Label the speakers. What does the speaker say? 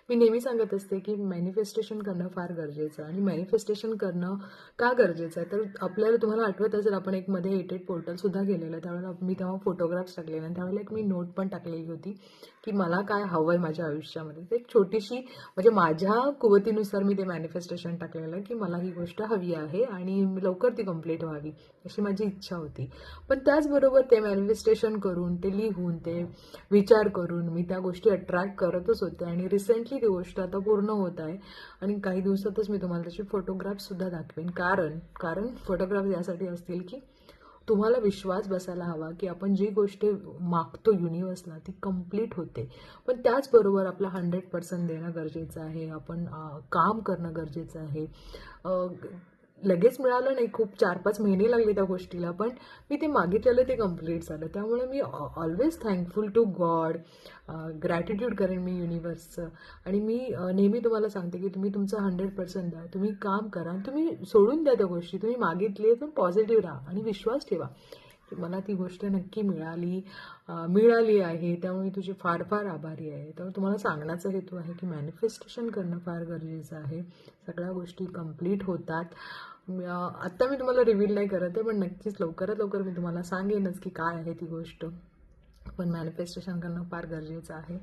Speaker 1: मी नेहमी सांगत असते की मॅनिफेस्टेशन करणं फार गरजेचं आहे. आणि मॅनिफेस्टेशन करणं का गरजेचं आहे, तर आपल्याला तुम्हाला आठवत असेल आपण एक मध्ये 88 पोर्टलसुद्धा केलेलं. त्यावेळेला मी तेव्हा फोटोग्राफ्स टाकलेले आणि त्यावेळेला एक मी नोट पण टाकलेली होती की मला काय हवं आहे माझ्या आयुष्यामध्ये. ते एक छोटीशी म्हणजे माझ्या कुवतीनुसार मी ते मॅनिफेस्टेशन टाकलेलं की मला ही गोष्ट हवी आहे आणि लवकर ती कंप्लीट व्हावी अशी माझी इच्छा होती. पण त्याचबरोबर ते मॅनिफेस्टेशन करून, ते लिहून, ते विचार करून मी त्या गोष्टी अट्रॅक्ट करतच होते आणि रिसेंटली ती गोष्ट आता पूर्ण होत आहे. आणि काही दिवसातच मी तुम्हाला त्याचे फोटोग्राफ्ससुद्धा दाखवेन. कारण कारण फोटोग्राफ्स यासाठी असतील की तुम्हाला विश्वास बसायला हवा की आपण जी गोष्ट मागतो युनिवर्सला ती कंप्लीट होते. पण त्याचबरोबर आपला 100% देणं गरजेचं आहे. आपण काम करणं गरजेचं आहे. लगेच मिळालं नाही, खूप 4-5 महिने लागले त्या गोष्टीला, पण मी ते मागितलेलं ते कंप्लीट झालं. त्यामुळे मी always thankful to God, gratitude करेन मी युनिवर्सचं. आणि मी नेहमी तुम्हाला सांगते की तुम्ही तुमचं 100% द्या, तुम्ही काम करा, तुम्ही सोडून द्या त्या गोष्टी. तुम्ही मागितली तर पॉझिटिव्ह राहा आणि विश्वास ठेवा की मला ती गोष्ट नक्की मिळाली आहे. त्यामुळे तुझे फार फार आभारी आहे. त्यामुळे तुम्हाला सांगण्याचा हेतू आहे की मॅनिफेस्टेशन करणं फार गरजेचं आहे. सगळ्या गोष्टी कंप्लीट होतात. आत्ता मी तुम्हाला रिव्हील नाही करत आहे, पण नक्कीच लवकरात लवकर मी तुम्हाला सांगेनच की काय आहे ती गोष्ट. पण मॅनिफेस्टेशन करणं फार गरजेचं आहे.